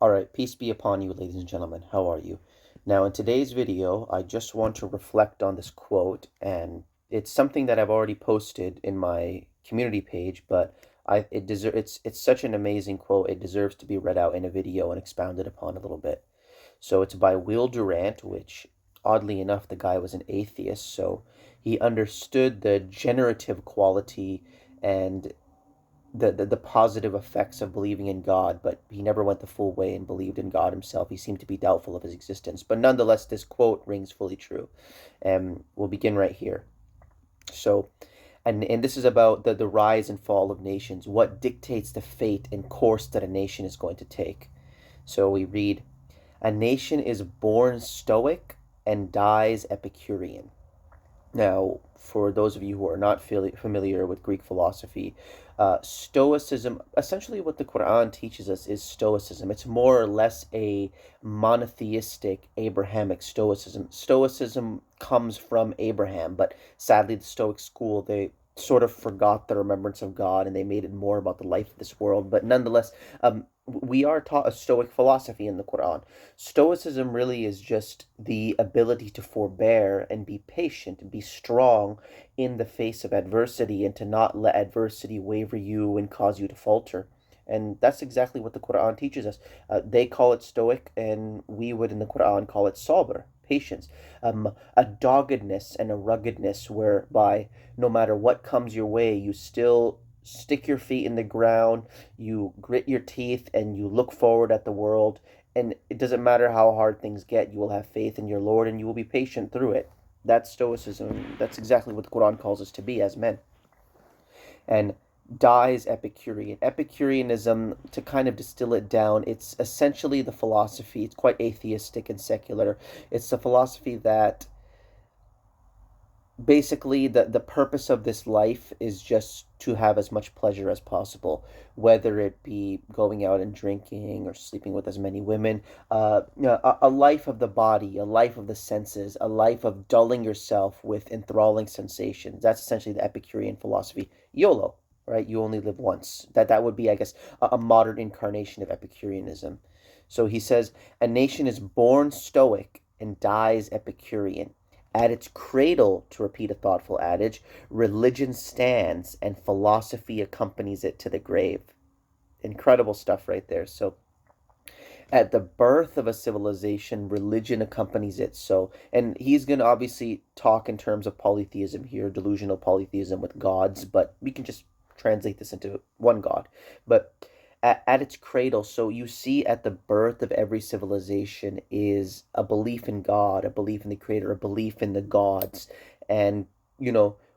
Alright, peace be upon you, ladies and gentlemen. How are you? Now, in today's video, I just want to reflect on this quote, and it's something that I've already posted in my community page, but it's such an amazing quote, it deserves to be read out in a video and expounded upon a little bit. So it's by Will Durant, which, oddly enough, the guy was an atheist, so he understood the generative quality and the positive effects of believing in God, but he never went the full way and believed in God himself. He seemed to be doubtful of his existence. But nonetheless, this quote rings fully true. And we'll begin right here. So, and this is about the rise and fall of nations. What dictates the fate and course that a nation is going to take? So we read, a nation is born Stoic and dies Epicurean. Now, for those of you who are not familiar with Greek philosophy, Stoicism, essentially what the Quran teaches us is Stoicism. It's more or less a monotheistic Abrahamic Stoicism. Stoicism comes from Abraham, but sadly the Stoic school, they sort of forgot the remembrance of God and they made it more about the life of this world. But nonetheless, we are taught a Stoic philosophy in the Quran. Stoicism really is just the ability to forbear and be patient and be strong in the face of adversity and to not let adversity waver you and cause you to falter. And that's exactly what the Quran teaches us. They call it Stoic, and we would in the Quran call it Sabr, patience, a doggedness and a ruggedness whereby no matter what comes your way, you still stick your feet in the ground, you grit your teeth, and you look forward at the world. And it doesn't matter how hard things get, you will have faith in your Lord and you will be patient through it. That's Stoicism. That's exactly what the Quran calls us to be as men. And dies Epicurean. Epicureanism, to kind of distill it down, it's essentially the philosophy, it's quite atheistic and secular. It's the philosophy that basically the purpose of this life is just to have as much pleasure as possible, whether it be going out and drinking or sleeping with as many women, a life of the body, a life of the senses, a life of dulling yourself with enthralling sensations. That's essentially the Epicurean philosophy. YOLO, right? You only live once. That would be, I guess, a modern incarnation of Epicureanism. So he says, a nation is born Stoic and dies Epicurean. At its cradle, to repeat a thoughtful adage, religion stands and philosophy accompanies it to the grave. Incredible stuff right there. So, at the birth of a civilization, religion accompanies it. So, and he's going to obviously talk in terms of polytheism here, delusional polytheism with gods, but we can just translate this into one God. But at its cradle, so you see at the birth of every civilization is a belief in God, a belief in the creator, a belief in the gods. And,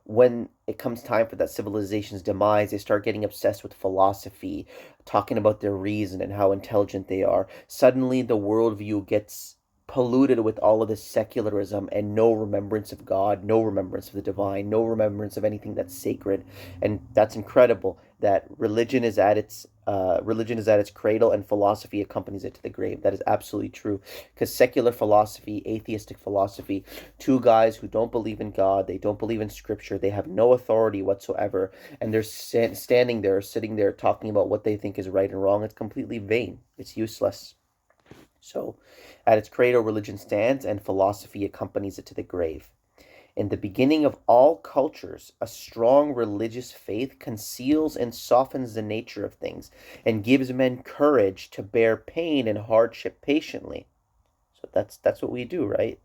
when it comes time for that civilization's demise, they start getting obsessed with philosophy, talking about their reason and how intelligent they are. Suddenly the worldview gets polluted with all of this secularism and no remembrance of God, no remembrance of the divine, no remembrance of anything that's sacred. And that's incredible that religion is at its cradle and philosophy accompanies it to the grave. That is absolutely true. Because secular philosophy, atheistic philosophy, two guys who don't believe in God, they don't believe in scripture, they have no authority whatsoever, and they're standing there, sitting there, talking about what they think is right and wrong. It's completely vain. It's useless. So, at its cradle, religion stands, and philosophy accompanies it to the grave. In the beginning of all cultures, a strong religious faith conceals and softens the nature of things, and gives men courage to bear pain and hardship patiently. So that's what we do, right?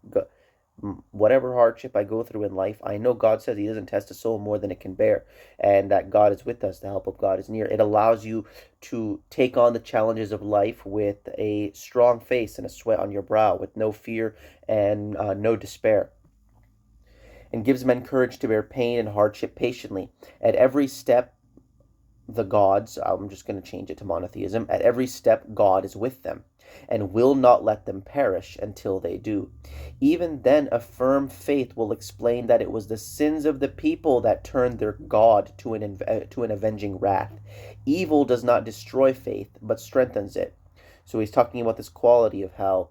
Whatever hardship I go through in life, I know God says He doesn't test a soul more than it can bear, and that God is with us. The help of God is near. It allows you to take on the challenges of life with a strong face and a sweat on your brow, with no fear and no despair, and gives men courage to bear pain and hardship patiently. At every step, the gods, I'm just going to change it to monotheism, at every step, God is with them and will not let them perish until they do. Even then, a firm faith will explain that it was the sins of the people that turned their God to an avenging wrath. Evil does not destroy faith, but strengthens it. So he's talking about this quality of how,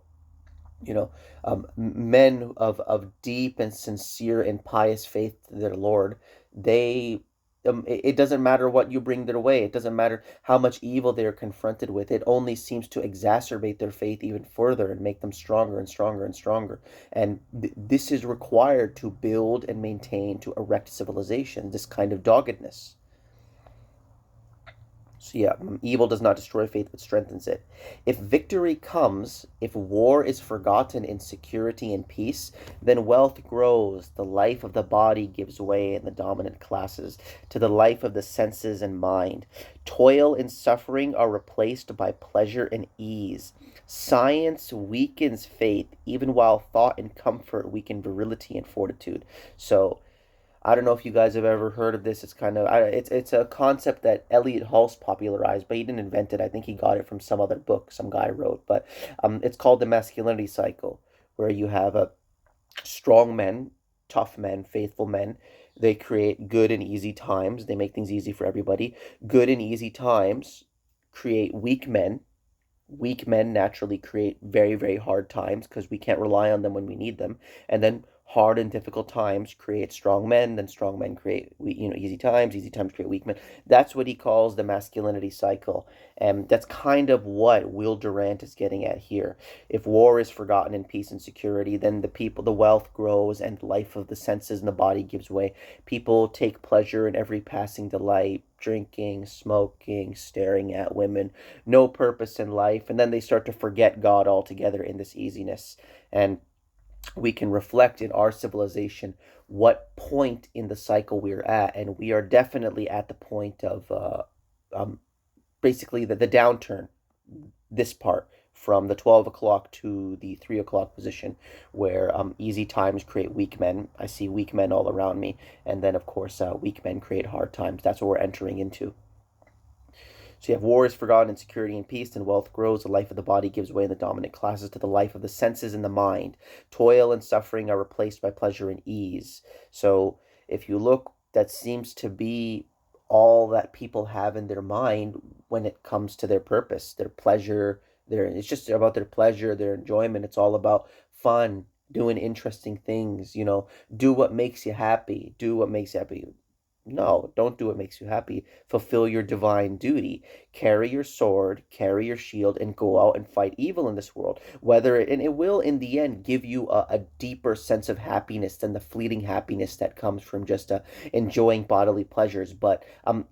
men of deep and sincere and pious faith to their Lord, they it doesn't matter what you bring their way. It doesn't matter how much evil they are confronted with. It only seems to exacerbate their faith even further and make them stronger and stronger and stronger. And this is required to build and maintain, to erect civilization, this kind of doggedness. So yeah, evil does not destroy faith, but strengthens it. If victory comes, if war is forgotten in security and peace, then wealth grows, the life of the body gives way in the dominant classes to the life of the senses and mind. Toil and suffering are replaced by pleasure and ease. Science weakens faith, even while thought and comfort weaken virility and fortitude. So I don't know if you guys have ever heard of this. It's kind of it's a concept that Elliot Hulse popularized, but he didn't invent it. I think he got it from some other book some guy wrote. But it's called the masculinity cycle, where you have a strong men, tough men, faithful men. They create good and easy times. They make things easy for everybody. Good and easy times create weak men. Weak men naturally create very, very hard times because we can't rely on them when we need them. And then hard and difficult times create strong men, then strong men create easy times create weak men. That's what he calls the masculinity cycle. And that's kind of what Will Durant is getting at here. If war is forgotten in peace and security, then the wealth grows and the life of the senses and the body gives way. People take pleasure in every passing delight, drinking, smoking, staring at women, no purpose in life, and then they start to forget God altogether in this easiness. And we can reflect in our civilization what point in the cycle we're at, and we are definitely at the point of basically the downturn, this part from the 12 o'clock to the 3 o'clock position, where easy times create weak men. I see weak men all around me, and then of course weak men create hard times. That's what we're entering into. So you have war is forgotten in security and peace, and wealth grows. The life of the body gives way in the dominant classes to the life of the senses and the mind. Toil and suffering are replaced by pleasure and ease. So if you look, that seems to be all that people have in their mind when it comes to their purpose, their pleasure. It's just about their pleasure, their enjoyment. It's all about fun, doing interesting things. Do what makes you happy. Do what makes you happy. No, don't do what makes you happy. Fulfill your divine duty. Carry your sword, carry your shield, and go out and fight evil in this world. And it will, in the end, give you a deeper sense of happiness than the fleeting happiness that comes from just enjoying bodily pleasures. But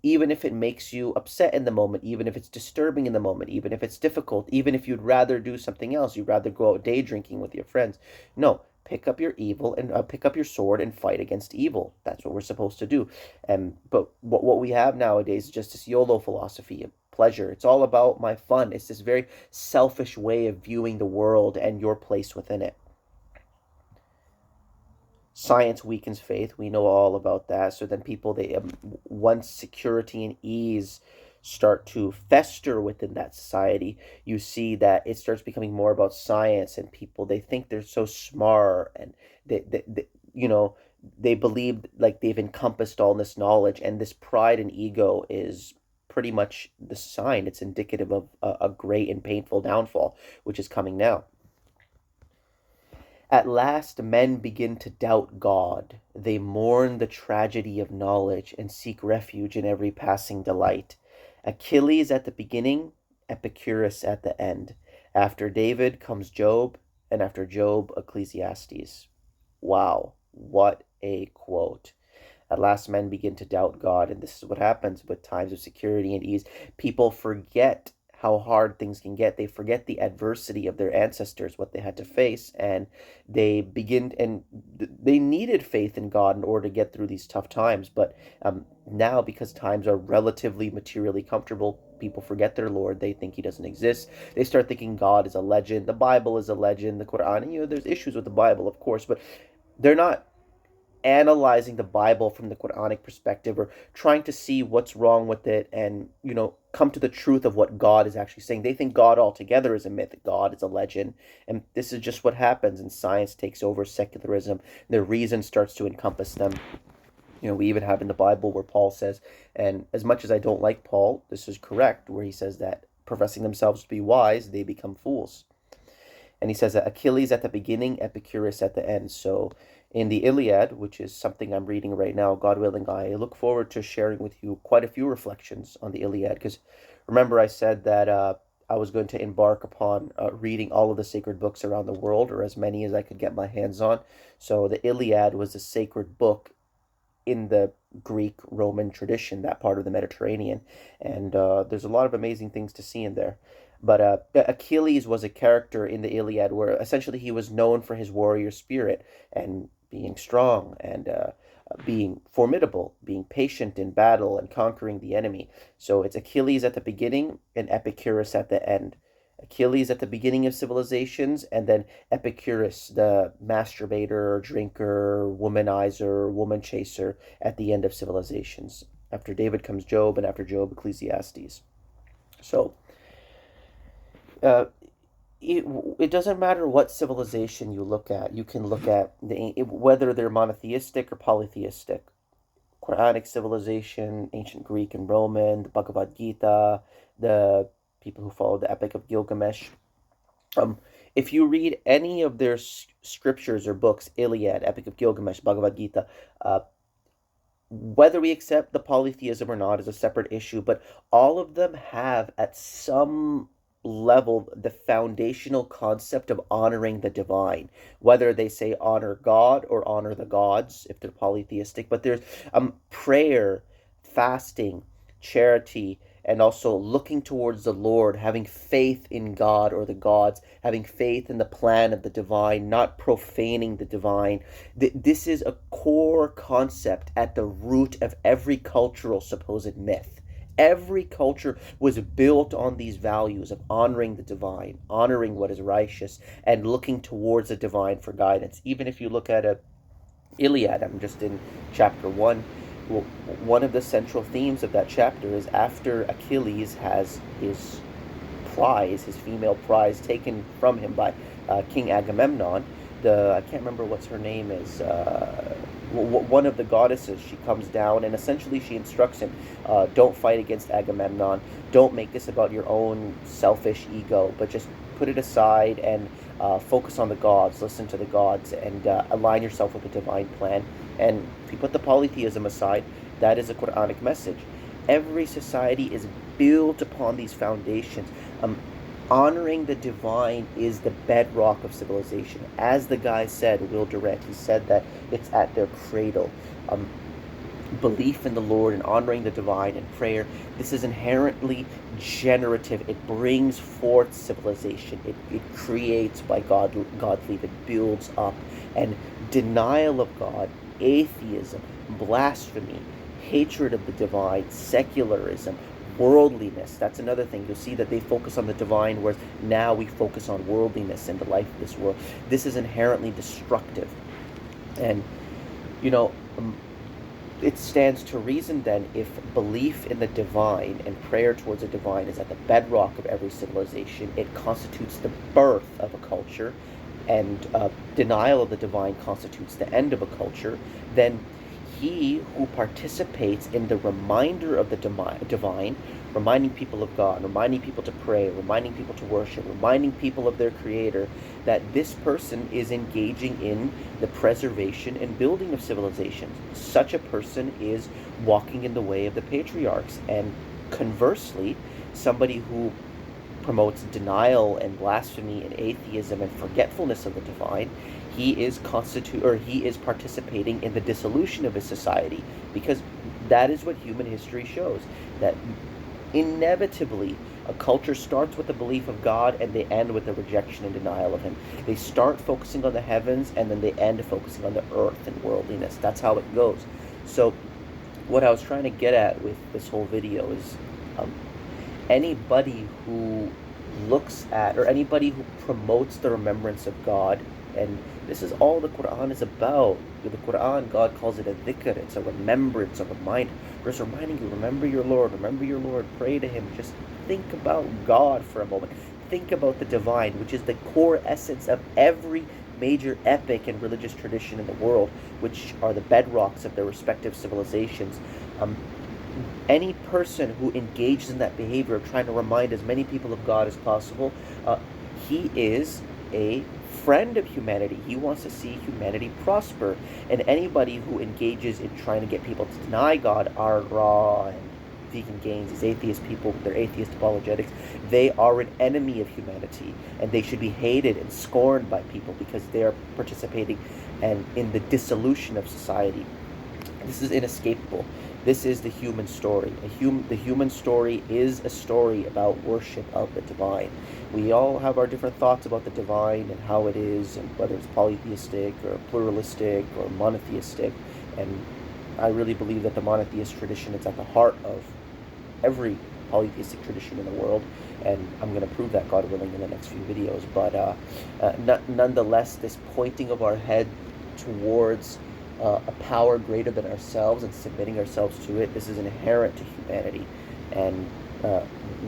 even if it makes you upset in the moment, even if it's disturbing in the moment, even if it's difficult, even if you'd rather do something else, you'd rather go out day drinking with your friends. No, pick up your evil and pick up your sword and fight against evil. That's what we're supposed to do. But what we have nowadays is just this YOLO philosophy of pleasure. It's all about my fun. It's this very selfish way of viewing the world and your place within it. Science weakens faith. We know all about that. So then once security and ease start to fester within that society, you see that it starts becoming more about science, and people, they think they're so smart, and they believe like they've encompassed all this knowledge, and this pride and ego is pretty much the sign. It's indicative of a great and painful downfall, which is coming now. At last men begin to doubt God. They mourn the tragedy of knowledge and seek refuge in every passing delight. Achilles at the beginning, Epicurus at the end. After David comes Job, and after Job, Ecclesiastes. Wow, what a quote. At last men begin to doubt God, and this is what happens with times of security and ease. People forget how hard things can get. They forget the adversity of their ancestors, what they had to face, and they needed faith in God in order to get through these tough times. But now, because times are relatively materially comfortable, people forget their Lord. They think he doesn't exist. They start thinking God is a legend. The Bible is a legend. The Quran, there's issues with the Bible, of course, but they're not analyzing the Bible from the Quranic perspective, or trying to see what's wrong with it and, come to the truth of what God is actually saying. They think God altogether is a myth, God is a legend, and this is just what happens, and science takes over secularism. Their reason starts to encompass them. We even have in the Bible where Paul says, and as much as I don't like Paul, this is correct, where he says that professing themselves to be wise, they become fools. And he says that Achilles at the beginning, Epicurus at the end. So in the Iliad, which is something I'm reading right now, God willing, I look forward to sharing with you quite a few reflections on the Iliad. Because remember, I said that I was going to embark upon reading all of the sacred books around the world, or as many as I could get my hands on. So the Iliad was a sacred book in the Greek Roman tradition, that part of the Mediterranean, and there's a lot of amazing things to see in there. But Achilles was a character in the Iliad where essentially he was known for his warrior spirit and being strong and being formidable, being patient in battle and conquering the enemy. So it's Achilles at the beginning and Epicurus at the end. Achilles at the beginning of civilizations, and then Epicurus, the masturbator, drinker, womanizer, woman chaser, at the end of civilizations. After David comes Job, and after Job, Ecclesiastes. So, uh, it doesn't matter what civilization you look at. You can look at whether they're monotheistic or polytheistic. Quranic civilization, ancient Greek and Roman, the Bhagavad Gita, the people who follow the Epic of Gilgamesh. If you read any of their scriptures or books, Iliad, Epic of Gilgamesh, Bhagavad Gita, whether we accept the polytheism or not is a separate issue, but all of them have at some level the foundational concept of honoring the divine, whether they say honor God or honor the gods if they're polytheistic. But there's prayer, fasting, charity, and also looking towards the Lord, having faith in God or the gods, having faith in the plan of the divine, not profaning the divine. This is a core concept at the root of every cultural supposed myth. Every culture was built on these values of honoring the divine, honoring what is righteous, and looking towards the divine for guidance. Even if you look at a Iliad, I'm just in chapter 1. One of the central themes of that chapter is after Achilles has his prize, his female prize, taken from him by King Agamemnon. I can't remember what her name is. One of the goddesses, she comes down and essentially she instructs him, don't fight against Agamemnon. Don't make this about your own selfish ego, but just put it aside and focus on the gods, listen to the gods, and align yourself with the divine plan. And if you put the polytheism aside, that is a Quranic message. Every society is built upon these foundations. Honoring the divine is the bedrock of civilization. As the guy said, Will Durant, he said that it's at their cradle. Belief in the Lord and honoring the divine and prayer, this is inherently generative. It brings forth civilization. It creates by godly, it builds up. And denial of God, atheism, blasphemy, hatred of the divine, secularism, worldliness. That's another thing. You'll see that they focus on the divine, whereas now we focus on worldliness and the life of this world. This is inherently destructive. And, it stands to reason then, if belief in the divine and prayer towards the divine is at the bedrock of every civilization, it constitutes the birth of a culture, and denial of the divine constitutes the end of a culture, then he who participates in the reminder of the divine, reminding people of God, reminding people to pray, reminding people to worship, reminding people of their Creator, that this person is engaging in the preservation and building of civilizations. Such a person is walking in the way of the patriarchs. And conversely, somebody who promotes denial and blasphemy and atheism and forgetfulness of the divine, he is participating in the dissolution of his society, because that is what human history shows, that inevitably a culture starts with the belief of God and they end with the rejection and denial of him. They start focusing on the heavens and then they end focusing on the earth and worldliness. That's how it goes. So what I was trying to get at with this whole video is anybody who looks at, or anybody who promotes the remembrance of God, and this is all the Quran is about. The Quran, God calls it a dhikr. It's a remembrance, a reminder. Just reminding you, remember your Lord, pray to him. Just think about God for a moment. Think about the divine, which is the core essence of every major epic and religious tradition in the world, which are the bedrocks of their respective civilizations. Any person who engages in that behavior of trying to remind as many people of God as possible, he is a friend of humanity. He wants to see humanity prosper. And anybody who engages in trying to get people to deny God, are raw and vegan gains, these atheist people with their atheist apologetics, they are an enemy of humanity, and they should be hated and scorned by people because they are participating and in the dissolution of society. This is inescapable. This is the human story. The human story is a story about worship of the divine. We all have our different thoughts about the divine and how it is, and whether it's polytheistic or pluralistic or monotheistic. And I really believe that the monotheist tradition is at the heart of every polytheistic tradition in the world, and I'm going to prove that, God willing, in the next few videos. But nonetheless, this pointing of our head towards a power greater than ourselves and submitting ourselves to it, this is inherent to humanity. And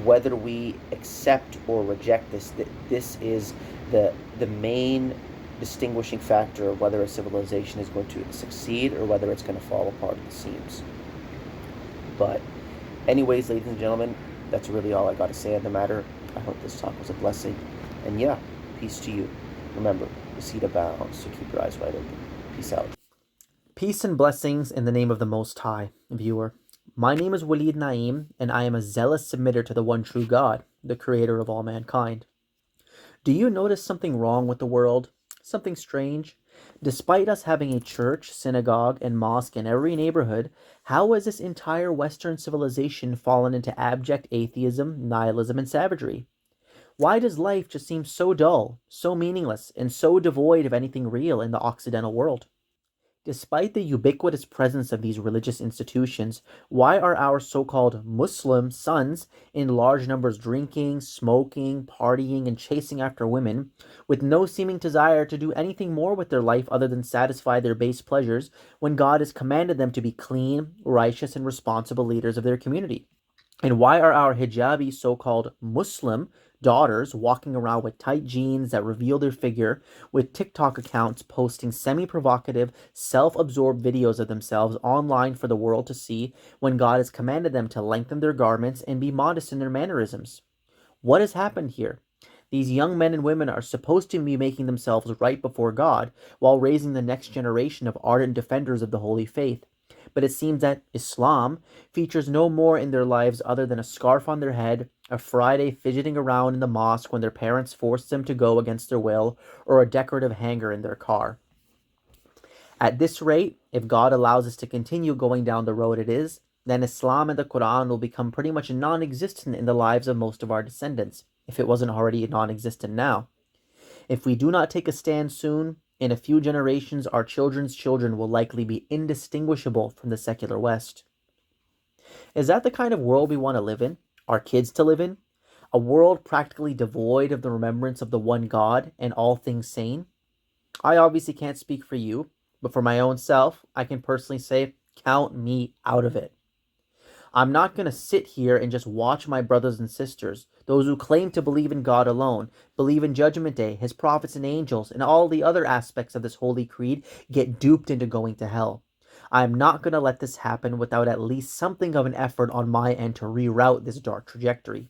whether we accept or reject this, this is the main distinguishing factor of whether a civilization is going to succeed or whether it's going to fall apart at the seams. But anyways, ladies and gentlemen, that's really all I got to say on the matter. I hope this talk was a blessing. And yeah, peace to you. Remember, deceit abounds, so keep your eyes wide open. Peace out. Peace and blessings in the name of the Most High, viewer. My name is Walid Naeem, and I am a zealous submitter to the one true God, the creator of all mankind. Do you notice something wrong with the world? Something strange? Despite us having a church, synagogue, and mosque in every neighborhood, how has this entire Western civilization fallen into abject atheism, nihilism, and savagery? Why does life just seem so dull, so meaningless, and so devoid of anything real in the Occidental world? Despite the ubiquitous presence of these religious institutions, why are our so-called Muslim sons in large numbers drinking, smoking, partying, and chasing after women, with no seeming desire to do anything more with their life other than satisfy their base pleasures, when God has commanded them to be clean, righteous, and responsible leaders of their community? And why are our hijabi so-called Muslim daughters walking around with tight jeans that reveal their figure, with TikTok accounts posting semi-provocative, self-absorbed videos of themselves online for the world to see, when God has commanded them to lengthen their garments and be modest in their mannerisms? What has happened here? These young men and women are supposed to be making themselves right before God while raising the next generation of ardent defenders of the holy faith. But it seems that Islam features no more in their lives other than a scarf on their head, a Friday fidgeting around in the mosque when their parents force them to go against their will, or a decorative hanger in their car. At this rate, if God allows us to continue going down the road it is, then Islam and the Quran will become pretty much non-existent in the lives of most of our descendants, if it wasn't already non-existent now. If we do not take a stand soon, in a few generations, our children's children will likely be indistinguishable from the secular West. Is that the kind of world we want to live in? Our kids to live in? A world practically devoid of the remembrance of the one God and all things sane? I obviously can't speak for you, but for my own self, I can personally say, count me out of it. I'm not going to sit here and just watch my brothers and sisters, those who claim to believe in God alone, believe in Judgment Day, His prophets and angels, and all the other aspects of this holy creed, get duped into going to hell. I'm not going to let this happen without at least something of an effort on my end to reroute this dark trajectory.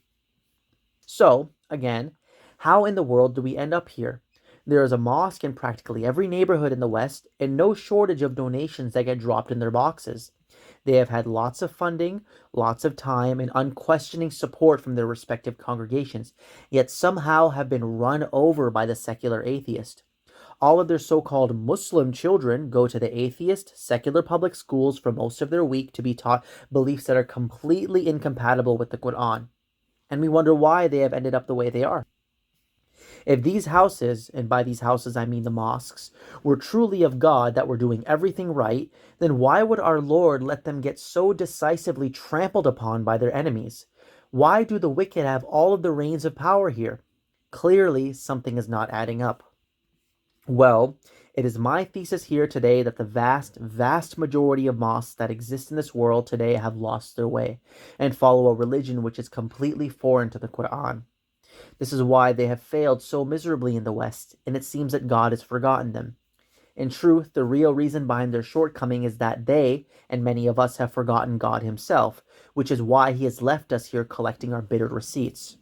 So, again, how in the world do we end up here? There is a mosque in practically every neighborhood in the West, and no shortage of donations that get dropped in their boxes. They have had lots of funding, lots of time, and unquestioning support from their respective congregations, yet somehow have been run over by the secular atheist. All of their so-called Muslim children go to the atheist, secular public schools for most of their week to be taught beliefs that are completely incompatible with the Quran. And we wonder why they have ended up the way they are. If these houses, and by these houses I mean the mosques, were truly of God, that were doing everything right, then why would our Lord let them get so decisively trampled upon by their enemies? Why do the wicked have all of the reins of power here? Clearly, something is not adding up. Well, it is my thesis here today that the vast, vast majority of mosques that exist in this world today have lost their way and follow a religion which is completely foreign to the Quran. This is why they have failed so miserably in the West, and it seems that God has forgotten them. In truth, the real reason behind their shortcoming is that they, and many of us, have forgotten God Himself, which is why He has left us here collecting our bitter receipts.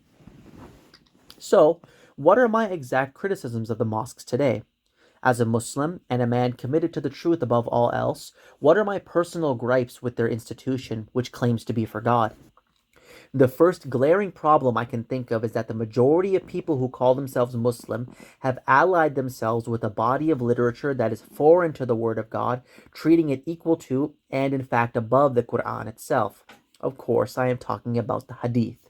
So, What are my exact criticisms of the mosques today? As a Muslim and a man committed to the truth above all else, what are my personal gripes with their institution, which claims to be for God? The first glaring problem I can think of is that the majority of people who call themselves Muslim have allied themselves with a body of literature that is foreign to the Word of God, treating it equal to, and in fact above, the Quran itself. Of course, I am talking about the Hadith.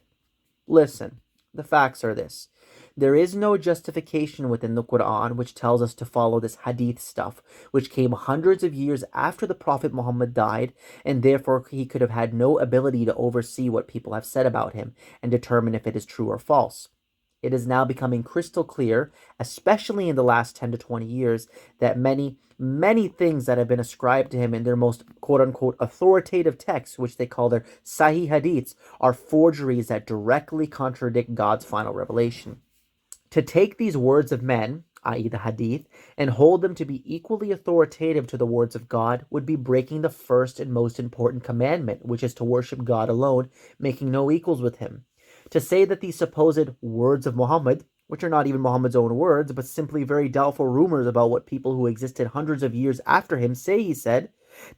Listen, the facts are this. There is no justification within the Quran which tells us to follow this hadith stuff, which came hundreds of years after the Prophet Muhammad died, and therefore he could have had no ability to oversee what people have said about him and determine if it is true or false. It is now becoming crystal clear, especially in the last 10 to 20 years, that many things that have been ascribed to him in their most quote unquote authoritative texts, which they call their Sahih Hadiths, are forgeries that directly contradict God's final revelation. To take these words of men, i.e., the Hadith, and hold them to be equally authoritative to the words of God would be breaking the first and most important commandment, which is to worship God alone, making no equals with him. To say that these supposed words of Muhammad, which are not even Muhammad's own words, but simply very doubtful rumors about what people who existed hundreds of years after him say he said,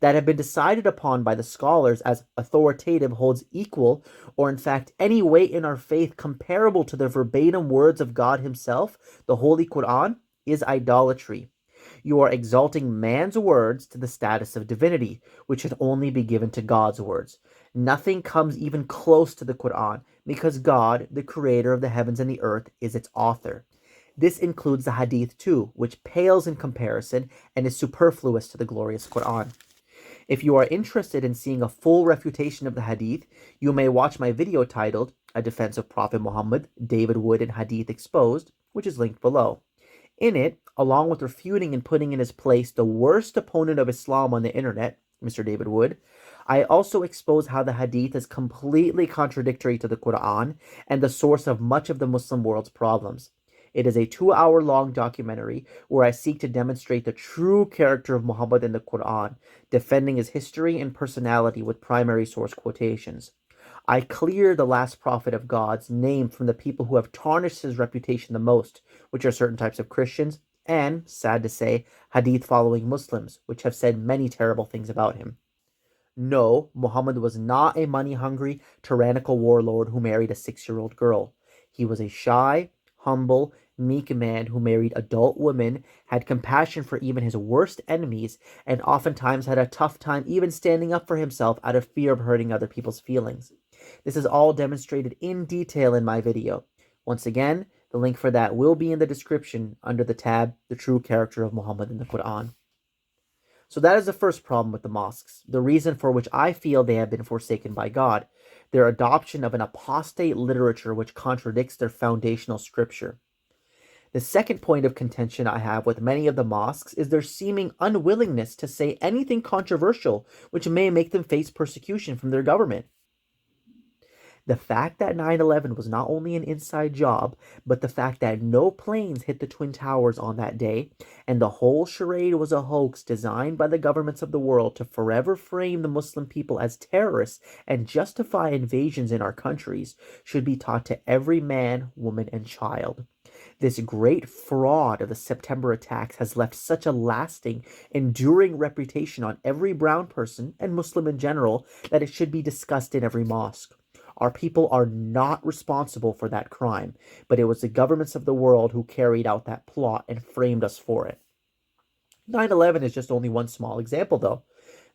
that have been decided upon by the scholars as authoritative holds equal, or in fact any weight in our faith comparable to the verbatim words of God himself, the Holy Quran, is idolatry. You are exalting man's words to the status of divinity, which should only be given to God's words. Nothing comes even close to the Quran, because God, the creator of the heavens and the earth, is its author. This includes the Hadith too, which pales in comparison and is superfluous to the glorious Quran. If you are interested in seeing a full refutation of the Hadith, you may watch my video titled A Defense of Prophet Muhammad, David Wood and Hadith Exposed, which is linked below. In it, along with refuting and putting in his place the worst opponent of Islam on the internet, Mr. David Wood, I also expose how the Hadith is completely contradictory to the Quran and the source of much of the Muslim world's problems. It is a 2-hour long documentary where I seek to demonstrate the true character of Muhammad in the Quran, defending his history and personality with primary source quotations. I clear the last prophet of God's name from the people who have tarnished his reputation the most, which are certain types of Christians, and, sad to say, Hadith following Muslims, which have said many terrible things about him. No, Muhammad was not a money-hungry, tyrannical warlord who married a 6-year-old girl. He was a shy, humble, meek man who married adult women, had compassion for even his worst enemies, and oftentimes had a tough time even standing up for himself out of fear of hurting other people's feelings. This is all demonstrated in detail in my video. Once again, the link for that will be in the description under the tab, The True Character of Muhammad in the Quran. So that is the first problem with the mosques, the reason for which I feel they have been forsaken by God, their adoption of an apostate literature which contradicts their foundational scripture. The second point of contention I have with many of the mosques is their seeming unwillingness to say anything controversial which may make them face persecution from their government. The fact that 9/11 was not only an inside job, but the fact that no planes hit the Twin Towers on that day, and the whole charade was a hoax designed by the governments of the world to forever frame the Muslim people as terrorists and justify invasions in our countries, should be taught to every man, woman, and child. This great fraud of the September attacks has left such a lasting, enduring reputation on every brown person, and Muslim in general, that it should be discussed in every mosque. Our people are not responsible for that crime, but it was the governments of the world who carried out that plot and framed us for it. 9/11 is just only one small example, though.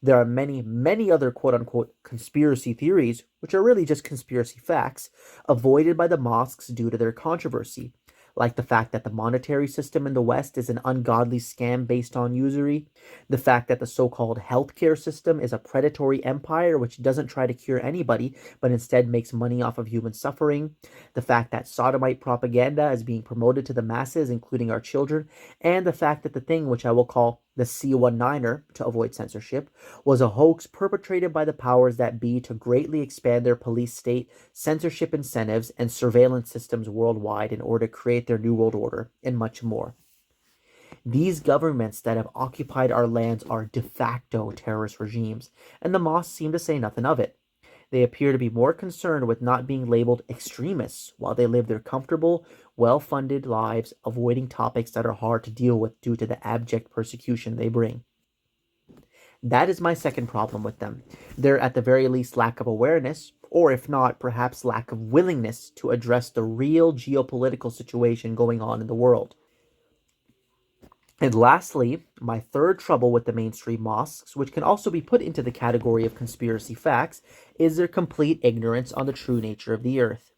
There are many other quote-unquote conspiracy theories, which are really just conspiracy facts, avoided by the mosques due to their controversy, like the fact that the monetary system in the West is an ungodly scam based on usury, the fact that the so-called healthcare system is a predatory empire which doesn't try to cure anybody, but instead makes money off of human suffering, the fact that sodomite propaganda is being promoted to the masses, including our children, and the fact that the thing which I will call the C-19er, to avoid censorship, was a hoax perpetrated by the powers that be to greatly expand their police state, censorship incentives, and surveillance systems worldwide in order to create their new world order, and much more. These governments that have occupied our lands are de facto terrorist regimes, and the mosques seem to say nothing of it. They appear to be more concerned with not being labeled extremists while they live their comfortable, well-funded lives, avoiding topics that are hard to deal with due to the abject persecution they bring. That is my second problem with them. They're at the very least lack of awareness, or if not, perhaps lack of willingness to address the real geopolitical situation going on in the world. And lastly, my third trouble with the mainstream mosques, which can also be put into the category of conspiracy facts, is their complete ignorance on the true nature of the earth.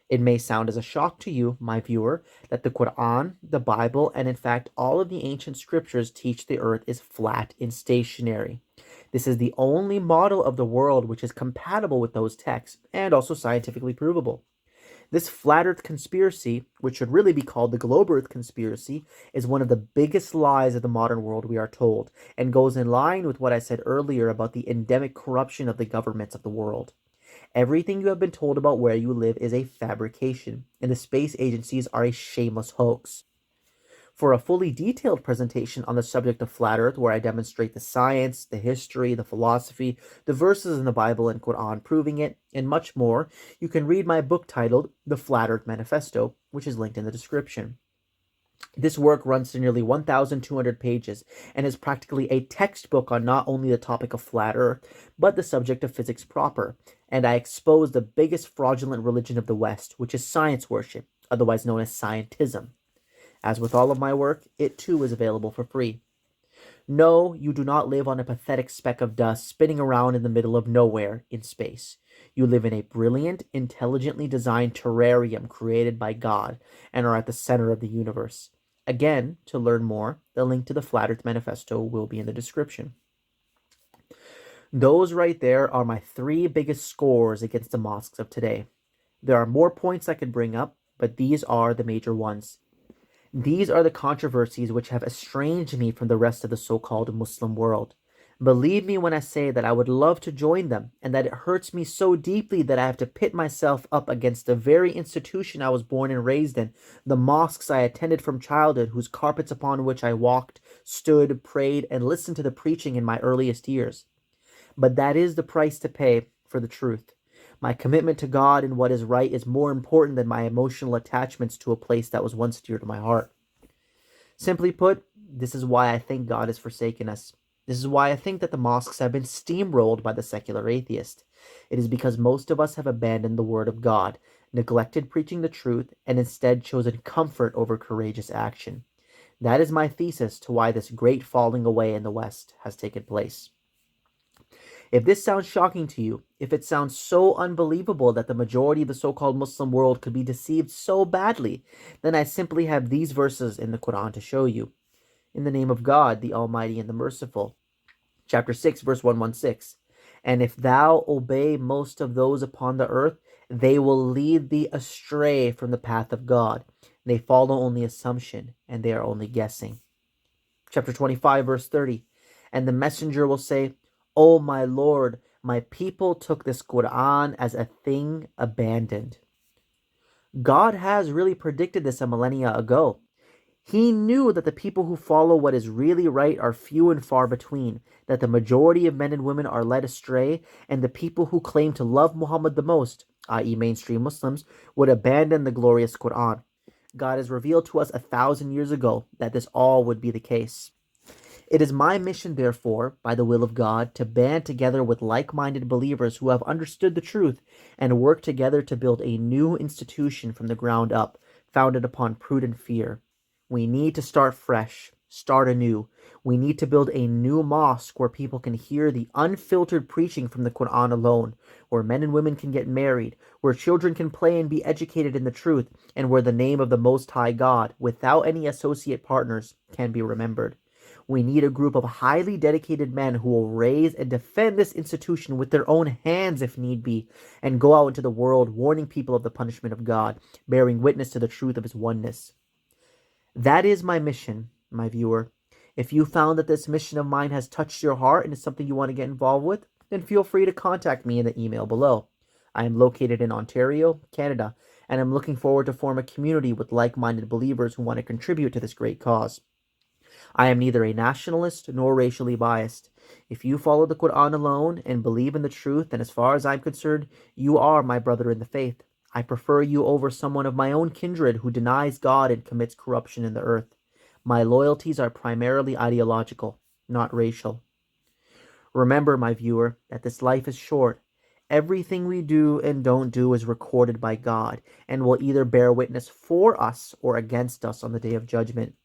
It may sound as a shock to you, my viewer, that the Quran, the Bible, and in fact all of the ancient scriptures teach the earth is flat and stationary. This is the only model of the world which is compatible with those texts and also scientifically provable. This flat earth conspiracy, which should really be called the globe earth conspiracy, is one of the biggest lies of the modern world, we are told, and goes in line with what I said earlier about the endemic corruption of the governments of the world. Everything you have been told about where you live is a fabrication, and the space agencies are a shameless hoax. For a fully detailed presentation on the subject of flat earth, where I demonstrate the science, the history, the philosophy, the verses in the Bible and Quran proving it, and much more, you can read my book titled The Flat Earth Manifesto, which is linked in the description. This work runs to nearly 1,200 pages and is practically a textbook on not only the topic of flat earth, but the subject of physics proper, and I expose the biggest fraudulent religion of the West, which is science worship, otherwise known as scientism. As with all of my work, it too is available for free. No, you do not live on a pathetic speck of dust spinning around in the middle of nowhere in space. You live in a brilliant, intelligently designed terrarium created by God and are at the center of the universe. Again, to learn more, the link to the Flat Earth Manifesto will be in the description. Those right there are my three biggest scores against the mosques of today. There are more points I could bring up, but these are the major ones. These are the controversies which have estranged me from the rest of the so-called Muslim world. Believe me when I say that I would love to join them, and that it hurts me so deeply that I have to pit myself up against the very institution I was born and raised in, the mosques I attended from childhood, whose carpets upon which I walked, stood, prayed, and listened to the preaching in my earliest years. But that is the price to pay for the truth. My commitment to God and what is right is more important than my emotional attachments to a place that was once dear to my heart. Simply put, this is why I think God has forsaken us. This is why I think that the mosques have been steamrolled by the secular atheist. It is because most of us have abandoned the word of God, neglected preaching the truth, and instead chosen comfort over courageous action. That is my thesis to why this great falling away in the West has taken place. If this sounds shocking to you, if it sounds so unbelievable that the majority of the so-called Muslim world could be deceived so badly, then I simply have these verses in the Quran to show you. In the name of God, the Almighty and the Merciful. Chapter 6, verse 116. And if thou obey most of those upon the earth, they will lead thee astray from the path of God. They follow only assumption, and they are only guessing. Chapter 25, verse 30. And the messenger will say, O my Lord, my people took this Quran as a thing abandoned. God has really predicted this a millennia ago. He knew that the people who follow what is really right are few and far between, that the majority of men and women are led astray, and the people who claim to love Muhammad the most, i.e. mainstream Muslims, would abandon the glorious Quran. God has revealed to us 1,000 years ago that this all would be the case. It is my mission, therefore, by the will of God, to band together with like-minded believers who have understood the truth and work together to build a new institution from the ground up, founded upon prudent fear. We need to start fresh, start anew. We need to build a new mosque where people can hear the unfiltered preaching from the Quran alone, where men and women can get married, where children can play and be educated in the truth, and where the name of the Most High God, without any associate partners, can be remembered. We need a group of highly dedicated men who will raise and defend this institution with their own hands if need be, and go out into the world warning people of the punishment of God, bearing witness to the truth of his oneness. That is my mission, my viewer. If you found that this mission of mine has touched your heart and is something you want to get involved with, then feel free to contact me in the email below. I am located in Ontario, Canada, and I'm looking forward to form a community with like-minded believers who want to contribute to this great cause. I am neither a nationalist nor racially biased. If you follow the Quran alone and believe in the truth, then as far as I'm concerned, you are my brother in the faith. I prefer you over someone of my own kindred who denies God and commits corruption in the earth. My loyalties are primarily ideological, not racial. Remember, my viewer, that this life is short. Everything we do and don't do is recorded by God and will either bear witness for us or against us on the day of judgment.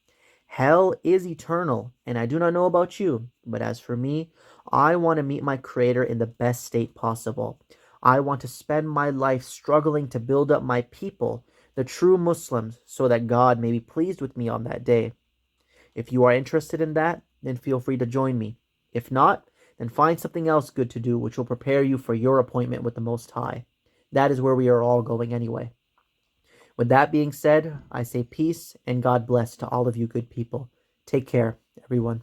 Hell is eternal, and I do not know about you, but as for me, I want to meet my Creator in the best state possible. I want to spend my life struggling to build up my people, the true Muslims, so that God may be pleased with me on that day. If you are interested in that, then feel free to join me. If not, then find something else good to do which will prepare you for your appointment with the Most High. That is where we are all going anyway. With that being said, I say peace and God bless to all of you good people. Take care, everyone.